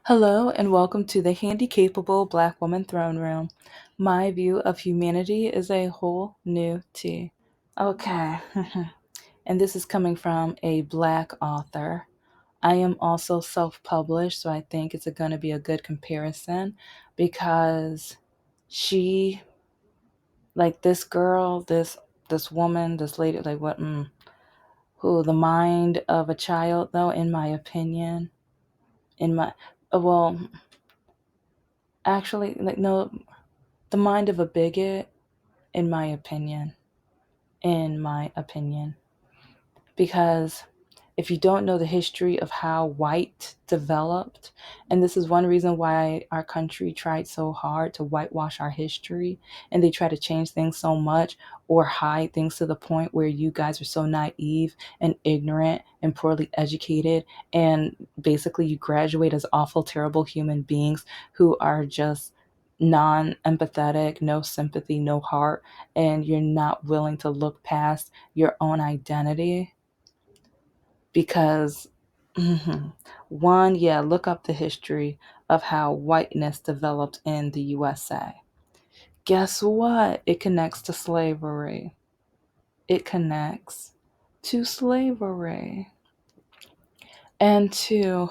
Hello and welcome to the Handicapable Black Woman Throne Room. My view of humanity is a whole new tea. Okay, and this is coming from a Black author. I am also self-published, so I think it's going to be a good comparison because she, like this girl, this woman, this lady, like what, who the mind of a child, though, in my opinion, in my, well, actually, like no. The mind of a bigot, in my opinion. In my opinion. Because if you don't know the history of how white developed, and this is one reason why our country tried so hard to whitewash our history, and they try to change things so much or hide things to the point where you guys are so naive and ignorant and poorly educated, and basically you graduate as awful, terrible human beings who are just non-empathetic, no sympathy, no heart, and you're not willing to look past your own identity because one, yeah, look up the history of how whiteness developed in the USA. Guess what? It connects to slavery. It connects to slavery. And two,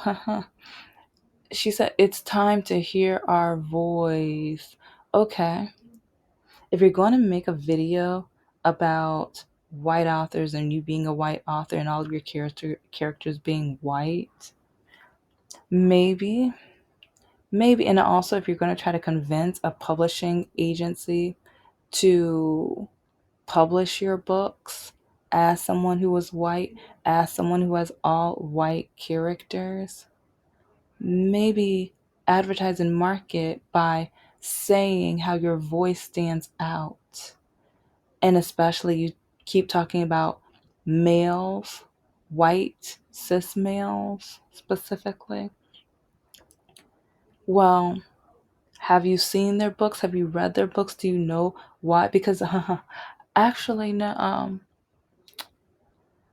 she said, it's time to hear our voice. Okay, if you're going to make a video about white authors and you being a white author and all of your characters being white, maybe maybe, and also if you're going to try to convince a publishing agency to publish your books as someone who was white, as someone who has all white characters, maybe advertise and market by saying how your voice stands out. And especially you keep talking about males, white cis males specifically. Well, have you seen their books? Have you read their books? Do you know why? Because actually, no.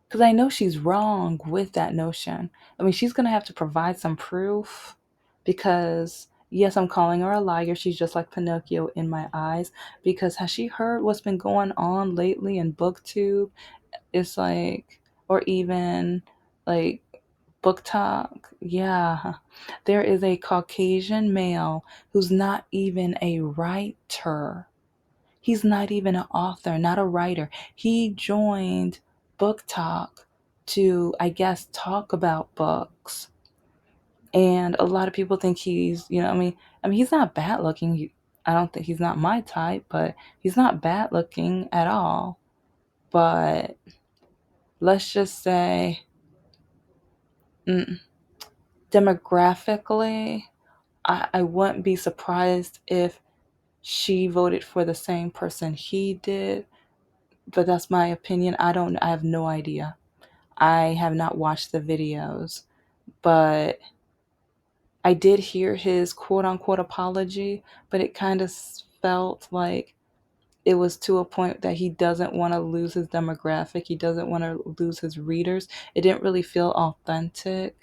Because I know she's wrong with that notion. I mean, she's gonna have to provide some proof. Because yes, I'm calling her a liar. She's just like Pinocchio in my eyes. Because has she heard what's been going on lately in BookTube? It's like, or even like Book Talk. Yeah. There is a Caucasian male who's not even a writer. He's not even an author, not a writer. He joined Book Talk to, I guess, talk about books. And a lot of people think he's, I mean, he's not bad looking. I don't think he's not my type, but he's not bad looking at all. But let's just say, mm, demographically, I wouldn't be surprised if she voted for the same person he did, but that's my opinion. I have no idea. I have not watched the videos, but I did hear his quote unquote apology, but it kind of felt like it was to a point that he doesn't want to lose his demographic. He doesn't want to lose his readers. It didn't really feel authentic.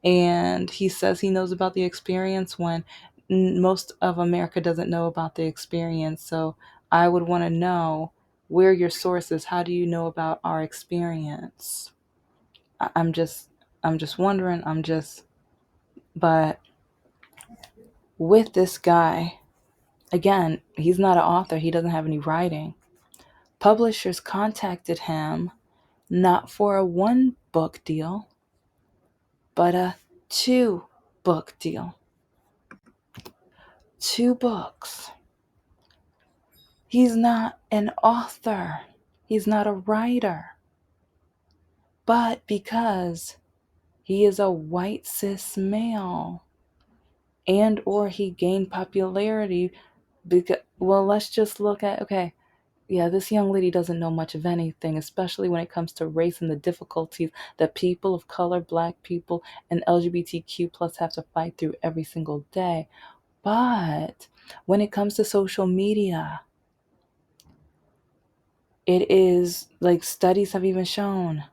And he says he knows about the experience when most of America doesn't know about the experience. So I would want to know where are your sources. How do you know about our experience? I- I'm just I'm just wondering. But with this guy, again, he's not an author. He doesn't have any writing. Publishers contacted him not for a one book deal, but a two book deal. Two books. He's not an author. He's not a writer. But because he is a white cis male and or he gained popularity because, well, let's just look at, okay, yeah, this young lady doesn't know much of anything, especially when it comes to race and the difficulties that people of color, black people, and LGBTQ plus have to fight through every single day. But when it comes to social media, it is like studies have even shown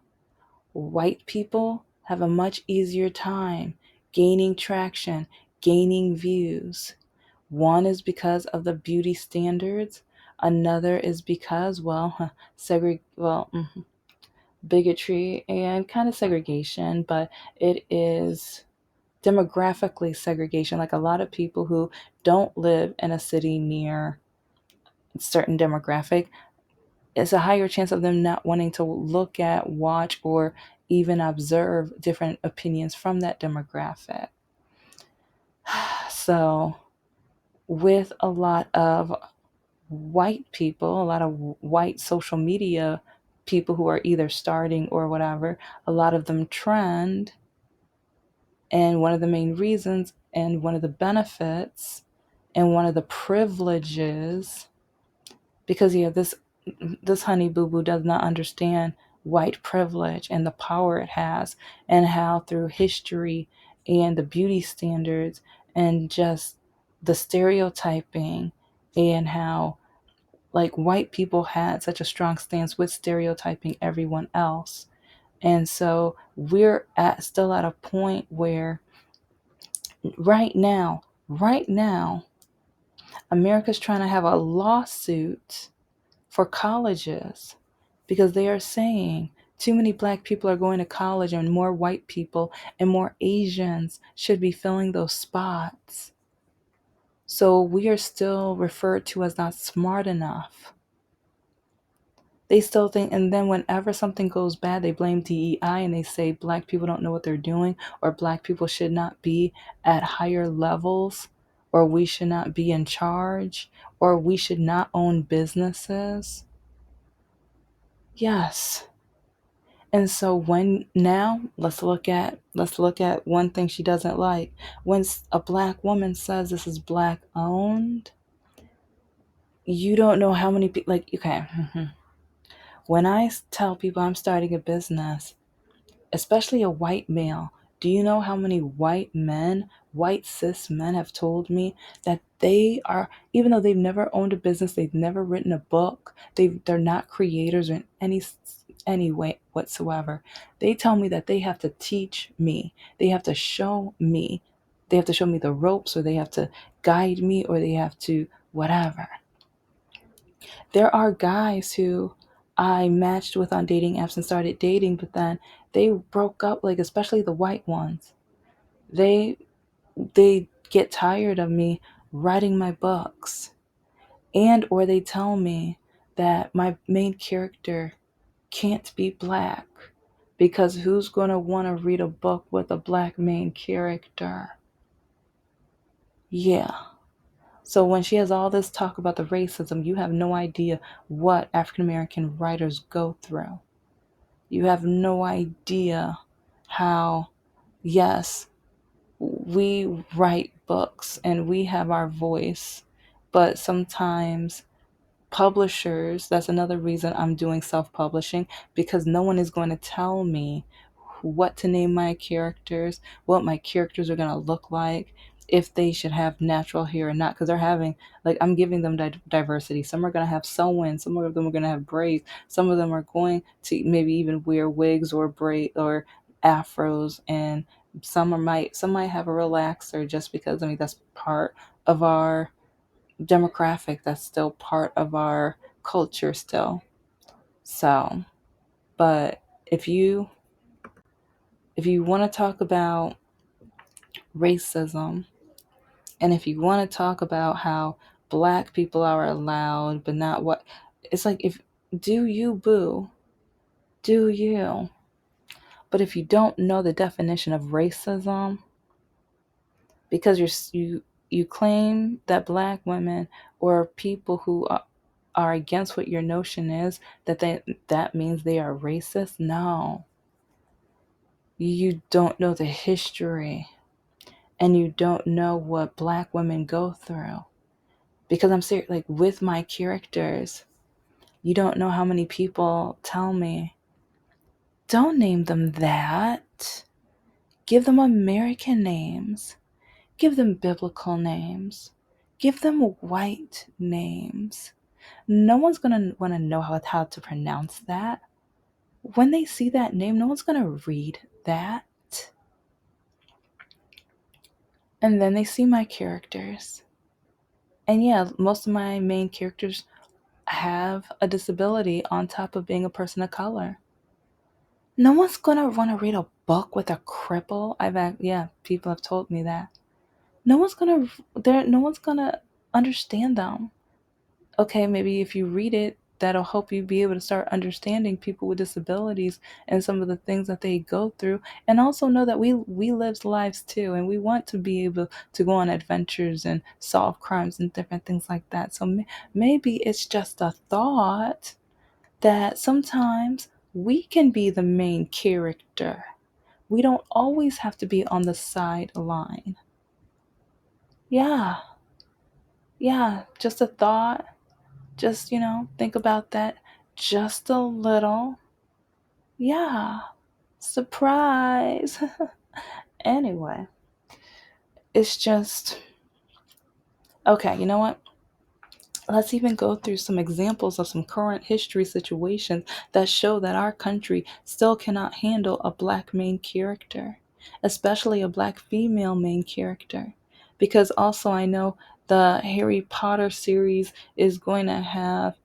white people have a much easier time gaining traction, gaining views. One is because of the beauty standards. Another is because, well, bigotry and kind of segregation, but it is demographically segregation. Like a lot of people who don't live in a city near a certain demographic, it's a higher chance of them not wanting to look at, watch, or even observe different opinions from that demographic. So, with a lot of white people, a lot of white social media people who are either starting or whatever, a lot of them trend. And one of the main reasons, and one of the benefits, and one of the privileges, because yeah, this honey boo boo does not understand white privilege and the power it has, and how through history and the beauty standards and just the stereotyping, and how like white people had such a strong stance with stereotyping everyone else. And so we're at still at a point where right now America's trying to have a lawsuit for colleges because they are saying too many black people are going to college and more white people and more Asians should be filling those spots. So we are still referred to as not smart enough. They still think, and then whenever something goes bad, they blame DEI and they say black people don't know what they're doing, or black people should not be at higher levels, or we should not be in charge, or we should not own businesses. Yes. And so when now let's look at one thing she doesn't like. When a black woman says this is black owned, you don't know how many people like okay. When I tell people I'm starting a business, especially a white male, do you know how many white men, white cis men have told me that they are, even though they've never owned a business, they've never written a book, they're not creators in any way whatsoever. They tell me that they have to teach me, they have to show me, they have to show me the ropes, or they have to guide me, or they have to whatever. There are guys who I matched with on dating apps and started dating, but then they broke up, like especially the white ones. They they get tired of me writing my books, and or they tell me that my main character can't be black because who's going to want to read a book with a black main character? Yeah. So when she has all this talk about the racism, you have no idea what African American writers go through. You have no idea how, yes, we write books and we have our voice, but sometimes publishers, that's another reason I'm doing self-publishing, because no one is going to tell me what to name my characters, what my characters are going to look like, if they should have natural hair or not, because they're having, like, I'm giving them diversity. Some are going to have sew-ins, some of them are going to have braids, some of them are going to maybe even wear wigs or braid or afros, and some might have a relaxer, just because I mean that's part of our demographic, that's still part of our culture still. So, but if you want to talk about racism, and if you want to talk about how black people are allowed but not what, it's like, if do you boo, do you, but if you don't know the definition of racism, because you claim that black women or people who are against what your notion is, that means they are racist. No, you don't know the history, and you don't know what black women go through. Because I'm serious, like with my characters, you don't know how many people tell me, don't name them that, give them American names, give them biblical names, give them white names. No one's going to want to know how to pronounce that. When they see that name, no one's going to read that. And then they see my characters. And yeah, most of my main characters have a disability on top of being a person of color. No one's gonna want to read a book with a cripple. Yeah, people have told me that. No one's gonna, no one's gonna understand them. Okay, maybe if you read it, that'll help you be able to start understanding people with disabilities and some of the things that they go through, and also know that we live lives too, and we want to be able to go on adventures and solve crimes and different things like that. So maybe it's just a thought that sometimes we can be the main character. We don't always have to be on the sideline. Yeah, yeah, just a thought. Just, think about that just a little. Yeah, surprise. Anyway, it's just, okay, you know what? Let's even go through some examples of some current history situations that show that our country still cannot handle a black main character, especially a black female main character. Because also, I know the Harry Potter series is going to have,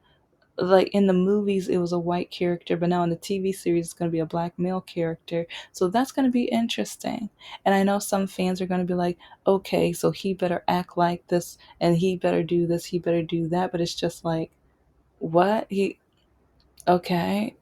like, in the movies it was a white character, but now in the TV series it's going to be a black male character. So that's going to be interesting. And I know some fans are going to be like, okay, so he better act like this and he better do this, he better do that. But it's just like, what? Okay,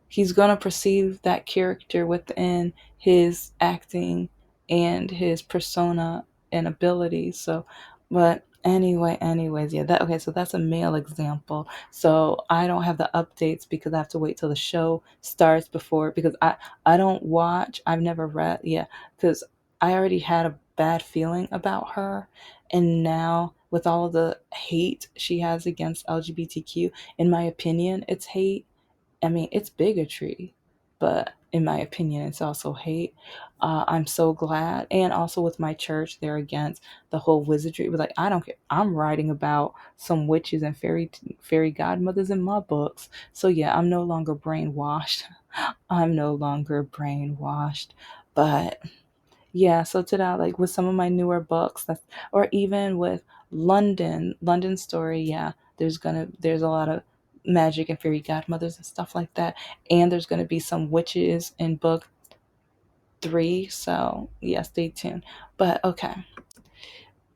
he's gonna perceive that character within his acting and his persona and abilities. So, but anyways, yeah, that okay. So that's a male example. So I don't have the updates because I have to wait till the show starts before, because I don't watch. I've never read, yeah, because I already had a bad feeling about her, and now with all of the hate she has against LGBTQ, in my opinion, it's hate. I mean, it's bigotry, but in my opinion, it's also hate. I'm so glad. And also with my church, they're against the whole wizardry. But like, I don't care. I'm writing about some witches and fairy godmothers in my books. So yeah, I'm no longer brainwashed. I'm no longer brainwashed. But yeah, so to that, like with some of my newer books, or even with London Story, yeah, there's a lot of magic and fairy godmothers and stuff like that, and there's gonna be some witches in book 3. So yeah, stay tuned. But okay,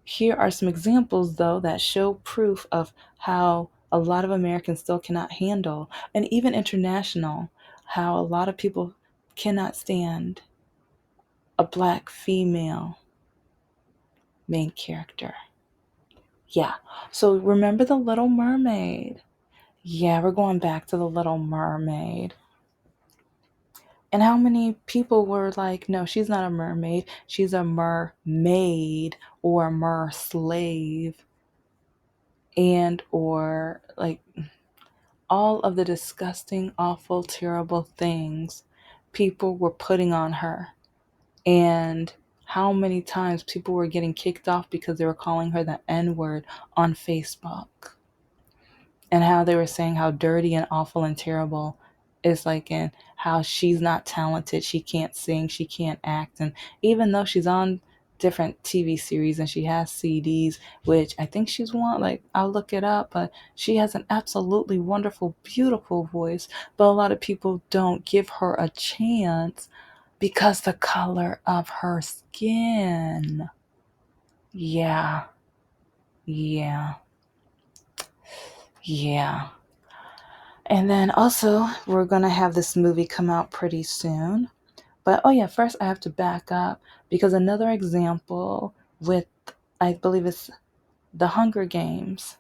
here are some examples though that show proof of how a lot of Americans still cannot handle, and even international, how a lot of people cannot stand a black female main character. Yeah. So remember the Little Mermaid? Yeah, we're going back to the Little Mermaid. And how many people were like, no, she's not a mermaid. She's a mermaid or a mer slave. And, or like all of the disgusting, awful, terrible things people were putting on her. And how many times people were getting kicked off because they were calling her the N word on Facebook, and how they were saying how dirty and awful and terrible is, like, and how she's not talented, she can't sing, she can't act. And even though she's on different TV series and she has CDs, which I think she's one, like, I'll look it up, but she has an absolutely wonderful, beautiful voice. But a lot of people don't give her a chance because the color of her skin. Yeah, yeah, yeah. And then also, we're going to have this movie come out pretty soon. But oh, yeah, first I have to back up because another example with, I believe it's The Hunger Games.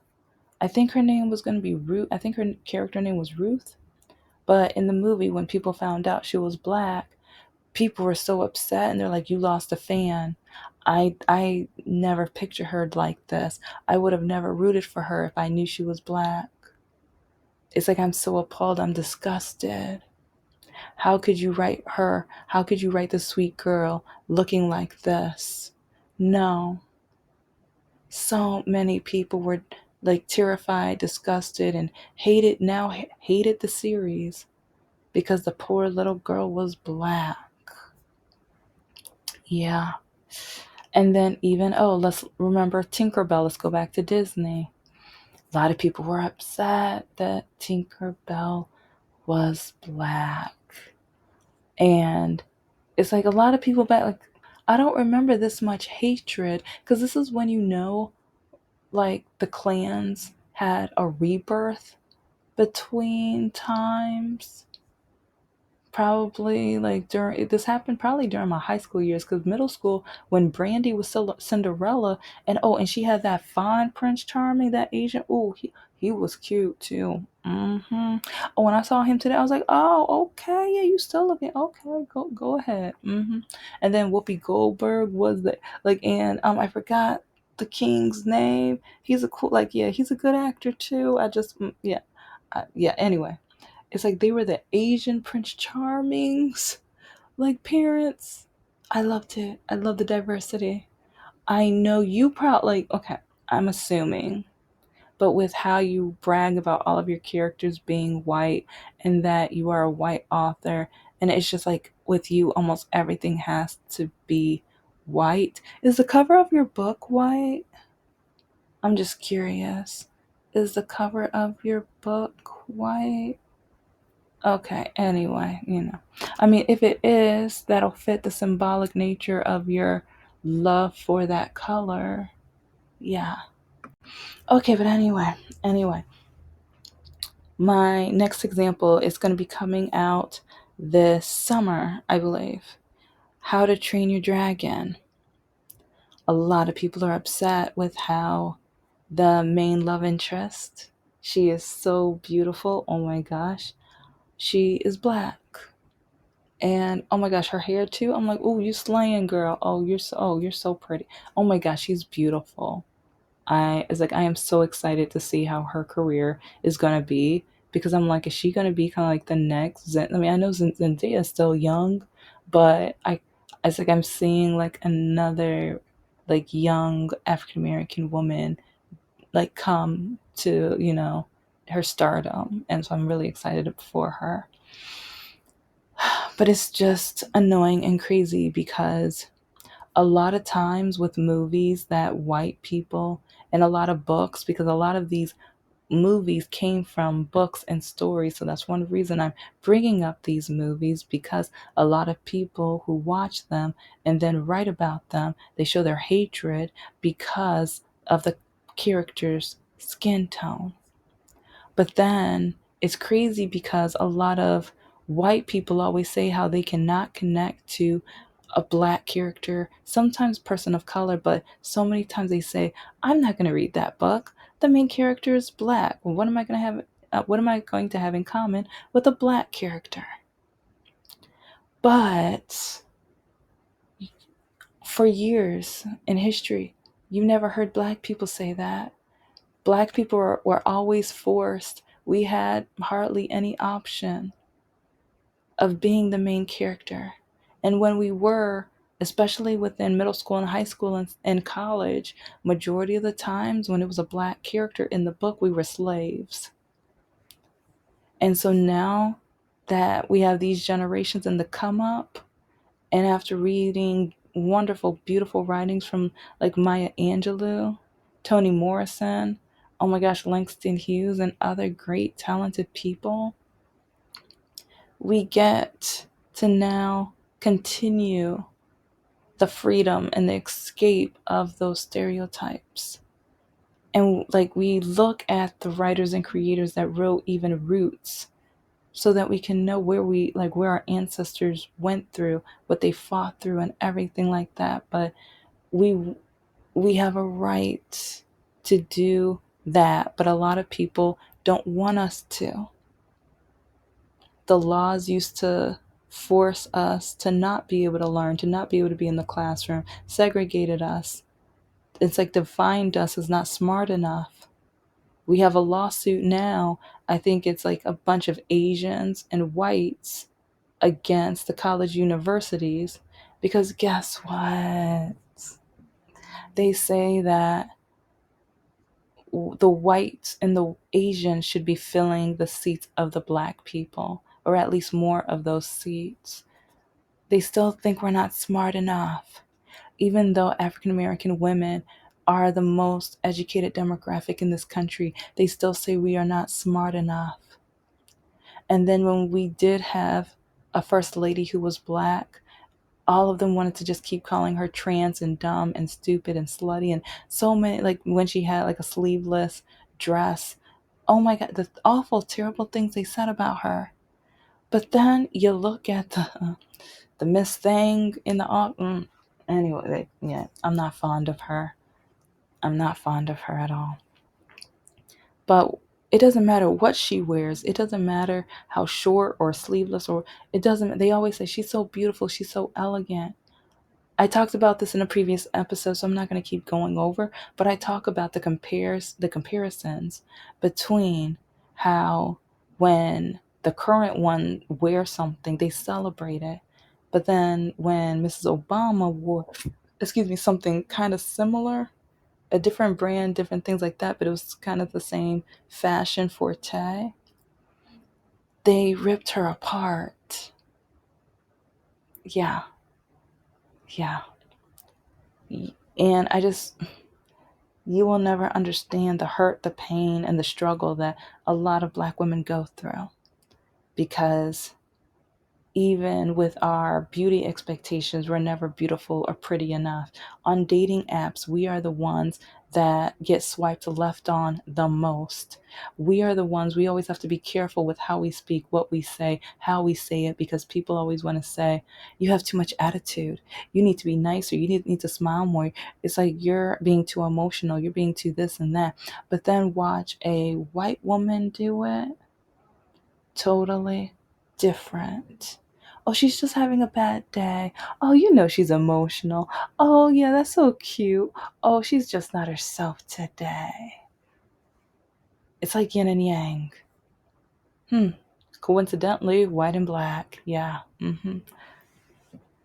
I think her name was going to be Ruth. I think her character name was Ruth. But in the movie, when people found out she was black, people were so upset and they're like, "You lost a fan." I never pictured her like this. I would have never rooted for her if I knew she was black. It's like I'm so appalled. I'm disgusted. How could you write her? How could you write the sweet girl looking like this? No. So many people were like terrified, disgusted, and hated the series because the poor little girl was black. Yeah. And then even, oh, let's remember Tinkerbell. Let's go back to Disney. A lot of people were upset that Tinkerbell was black. And it's like a lot of people back, like, I don't remember this much hatred, because this is when, like, the clans had a rebirth between times. Probably like during this happened probably during my high school years, because middle school, when Brandy was still Cinderella, and oh, and she had that fine Prince Charming, that Asian. Oh, he was cute too. Oh, when I saw him today, I was like, oh, okay, yeah, you still looking okay? Go ahead. And then Whoopi Goldberg was the, like, and I forgot the king's name. He's a cool, like, yeah, he's a good actor too. I just yeah, yeah. Anyway, it's like they were the Asian Prince Charmings, like, parents. I loved it. I love the diversity. I know you probably, like, okay, I'm assuming, but with how you brag about all of your characters being white and that you are a white author, and it's just like with you, almost everything has to be white. Is the cover of your book white? I'm just curious. Is the cover of your book white? Okay, anyway, I mean, if it is, that'll fit the symbolic nature of your love for that color. Yeah. Okay, but anyway, my next example is going to be coming out this summer, I believe. How to Train Your Dragon. A lot of people are upset with how the main love interest, she is so beautiful. Oh my gosh. She is black. And oh my gosh, her hair too. I'm like, oh, you slaying, girl. You're so pretty. Oh my gosh, she's beautiful. I am so excited to see how her career is gonna be, because I'm like, is she gonna be kind of like the next Zen? I mean, I know Zendaya is still young, but it's like I'm seeing like another, like, young African American woman, like, come to her stardom, and so I'm really excited for her. But it's just annoying and crazy, because a lot of times with movies that white people, and a lot of books, because a lot of these movies came from books and stories. So that's one reason I'm bringing up these movies, because a lot of people who watch them and then write about them, they show their hatred because of the character's skin tone. But then it's crazy, because a lot of white people always say how they cannot connect to a black character, sometimes person of color, but so many times they say, I'm not going to read that book. The main character is black. Well, what am I going to have in common with a black character? But for years in history, you never heard black people say that. Black people were always forced. We had hardly any option of being the main character. And when we were, especially within middle school and high school and college, majority of the times when it was a black character in the book, we were slaves. And so now that we have these generations in the come up, and after reading wonderful, beautiful writings from like Maya Angelou, Toni Morrison, oh my gosh, Langston Hughes, and other great, talented people, we get to now continue the freedom and the escape of those stereotypes. And like we look at the writers and creators that wrote even Roots, so that we can know where our ancestors went through, what they fought through and everything like that. But we we have a right to do that, but a lot of people don't want us to. The laws used to force us to not be able to learn, to not be able to be in the classroom, segregated us. It's like defined us as not smart enough. We have a lawsuit now. I think it's like a bunch of Asians and whites against the college universities, because guess what? They say that the whites and the Asians should be filling the seats of the black people, or at least more of those seats. They still think we're not smart enough. Even though African American women are the most educated demographic in this country, they still say we are not smart enough. And then when we did have a first lady who was black, all of them wanted to just keep calling her trans and dumb and stupid and slutty and so many, like when she had like a sleeveless dress. Oh my God, the awful, terrible things they said about her. But then you look at the Miss Thing in the anyway, yeah, I'm not fond of her. I'm not fond of her at all. But it doesn't matter what she wears. It doesn't matter how short or sleeveless or it doesn't. They always say she's so beautiful. She's so elegant. I talked about this in a previous episode, so I'm not going to keep going over. But I talk about the comparisons between how when the current one wears something, they celebrate it. But then when Mrs. Obama wore, excuse me, something kind of similar, a different brand, different things like that, but it was kind of the same fashion forte, they ripped her apart. Yeah, yeah. And you will never understand the hurt, the pain, and the struggle that a lot of Black women go through because even with our beauty expectations, we're never beautiful or pretty enough. On dating apps, we are the ones that get swiped left on the most. We are the ones, we always have to be careful with how we speak, what we say, how we say it, because people always want to say, you have too much attitude. You need to be nicer. You need to smile more. It's like you're being too emotional. You're being too this and that. But then watch a white woman do it. Totally different. Oh, she's just having a bad day. Oh, you know she's emotional. Oh, yeah, that's so cute. Oh, she's just not herself today. It's like yin and yang. Hmm. Coincidentally, white and black. Yeah.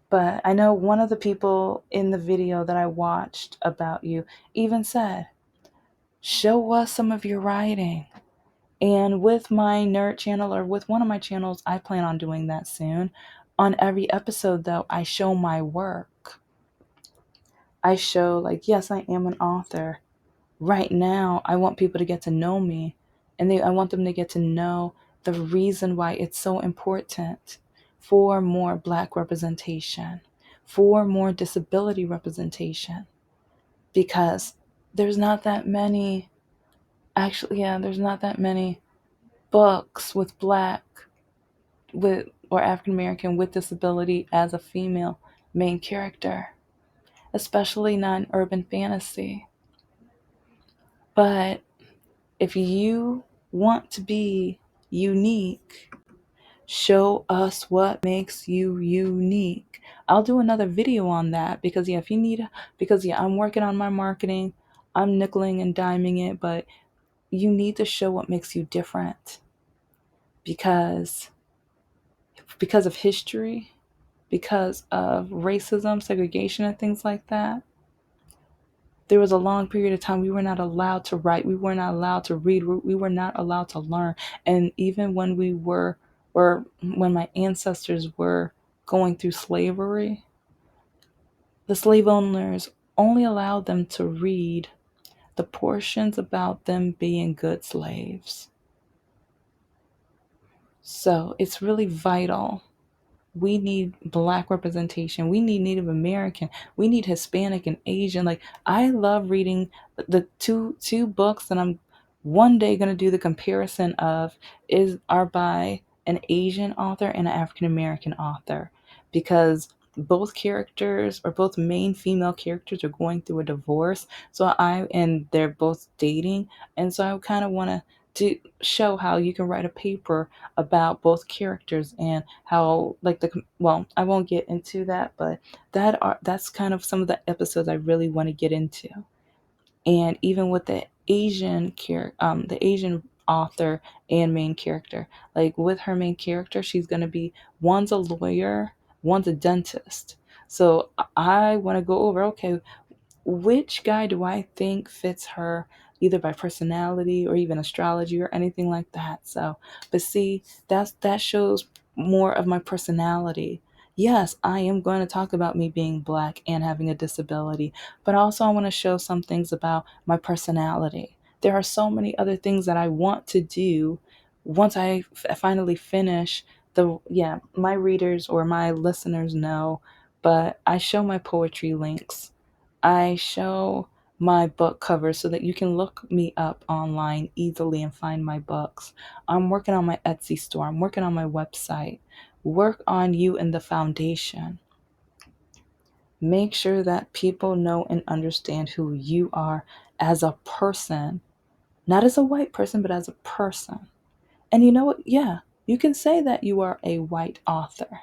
But I know one of the people in the video that I watched about you even said, show us some of your writing. And with my nerd channel or with one of my channels, I plan on doing that soon. On every episode, though, I show my work. I show, like, yes, I am an author. Right now, I want people to get to know me, and I want them to get to know the reason why it's so important for more Black representation, for more disability representation, because there's not that many, actually, yeah, there's not that many books with Black with or African American with disability as a female main character, especially not in urban fantasy. But if you want to be unique, show us what makes you unique. I'll do another video on that because yeah, if you need because yeah, I'm working on my marketing. I'm nickeling and diming it, but you need to show what makes you different because of history, because of racism, segregation, and things like that. There was a long period of time we were not allowed to write, we were not allowed to read, we were not allowed to learn. And even when we were, or when my ancestors were going through slavery, the slave owners only allowed them to read the portions about them being good slaves. So it's really vital. We need Black representation. We need Native American. We need Hispanic and Asian. Like I love reading the two books that I'm one day gonna do the comparison of are by an Asian author and an African American author because both characters or both main female characters are going through a divorce. And they're both dating, and so I kind of want to show how you can write a paper about both characters and how like I won't get into that, but that's kind of some of the episodes I really want to get into. And even with the Asian author and main character, like with her main character, she's going to be, one's a lawyer, one's a dentist. So I want to go over, okay, which guy do I think fits her, either by personality or even astrology or anything like that. So, but see, that shows more of my personality. Yes, I am going to talk about me being black and having a disability, but also I want to show some things about my personality. There are so many other things that I want to do once I finally finish yeah, my readers or my listeners know, but I show my poetry links. I show my book covers so that you can look me up online easily and find my books. I'm working on my Etsy store. I'm working on my website. Work on you and the foundation. Make sure that people know and understand who you are as a person, not as a white person, but as a person. And you know what? Yeah, you can say that you are a white author,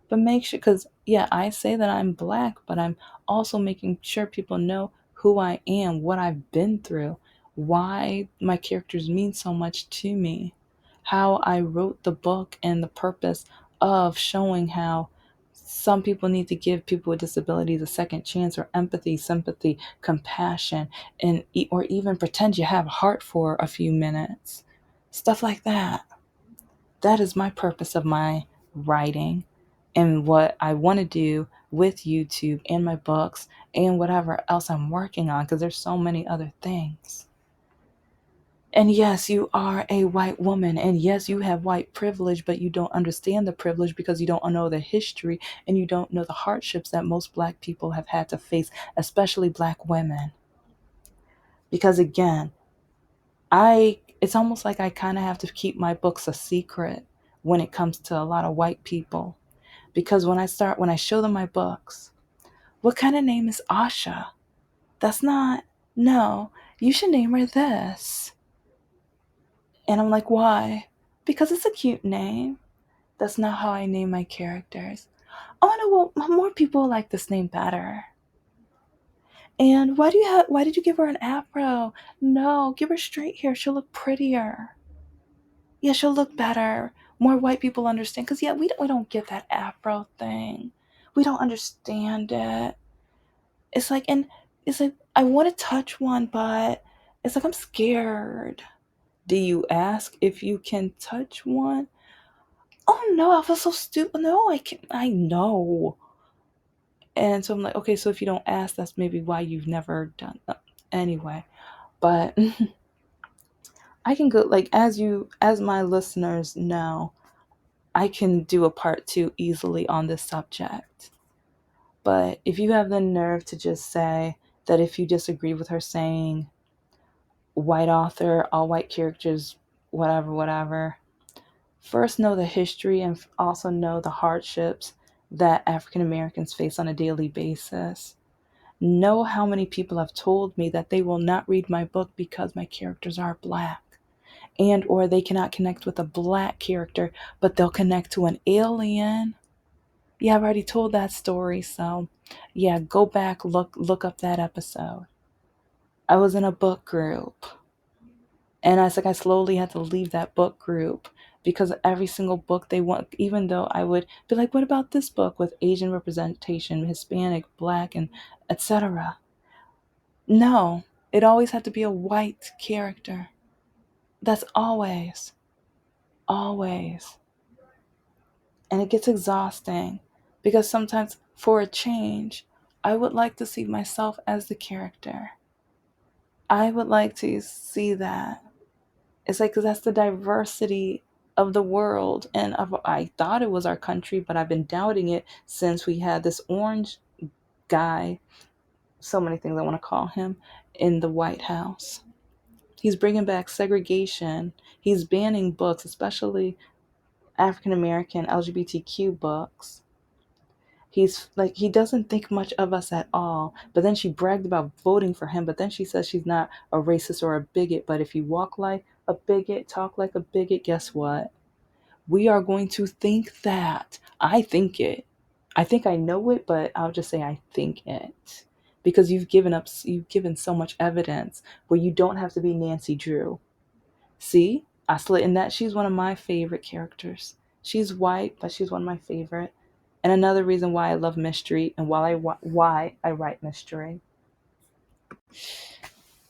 but make sure, because yeah, I say that I'm black, but I'm also making sure people know who I am, what I've been through, why my characters mean so much to me, how I wrote the book, and the purpose of showing how some people need to give people with disabilities a second chance, or empathy, sympathy, compassion, and or even pretend you have a heart for a few minutes. Stuff like that. That is my purpose of my writing and what I want to do with YouTube and my books and whatever else I'm working on, because there's so many other things. And yes, you are a white woman. And yes, you have white privilege, but you don't understand the privilege because you don't know the history and you don't know the hardships that most black people have had to face, especially black women. Because again, it's almost like I kind of have to keep my books a secret when it comes to a lot of white people. Because when I show them my books, what kind of name is Asha? That's not, no, you should name her this. And I'm like, why? Because it's a cute name. That's not how I name my characters. Oh no, well, more people like this name better. And why did you give her an afro? No, give her straight hair. She'll look prettier. Yeah, she'll look better. More white people understand. Because, yeah, we don't get that afro thing. We don't understand it. It's like, and it's like, I want to touch one, but it's like, I'm scared. Do you ask if you can touch one? Oh no, I feel so stupid. No, I can't. I know. And so I'm like, okay, so if you don't ask, that's maybe why you've never done that. Anyway, but I can go, like, as my listeners know, I can do a part two easily on this subject. But if you have the nerve to just say that if you disagree with her saying white author, all white characters, whatever, whatever, first know the history and also know the hardships that African Americans face on a daily basis. Know how many people have told me that they will not read my book because my characters are black, and or they cannot connect with a black character, but they'll connect to an alien. Yeah, I've already told that story, so yeah, go back, look up that episode. I was in a book group, and I was like, I slowly had to leave that book group because every single book they want, even though I would be like, what about this book with Asian representation, Hispanic, black, and etc. No, it always had to be a white character. That's always. And it gets exhausting because sometimes, for a change, I would like to see myself as the character. I would like to see that. It's like, 'cause that's the diversity of the world. And I thought it was our country, but I've been doubting it since we had this orange guy, so many things I want to call him, in the White House. He's bringing back segregation. He's banning books, especially African American LGBTQ books. He's like, he doesn't think much of us at all. But then she bragged about voting for him. But then she says she's not a racist or a bigot. But if you walk like a bigot, talk like a bigot, guess what? We are going to think that. I think it. I think I know it, but I'll just say I think it. Because you've given so much evidence where you don't have to be Nancy Drew. See, I slid in that. She's one of my favorite characters. She's white, but she's one of my favorite. And another reason why I love mystery and why I write mystery.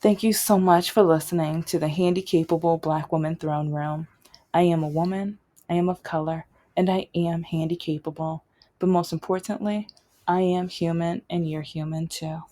Thank you so much for listening to the Handicapable Black Woman Throne Room. I am a woman, I am of color, and I am handicapable. But most importantly, I am human and you're human too.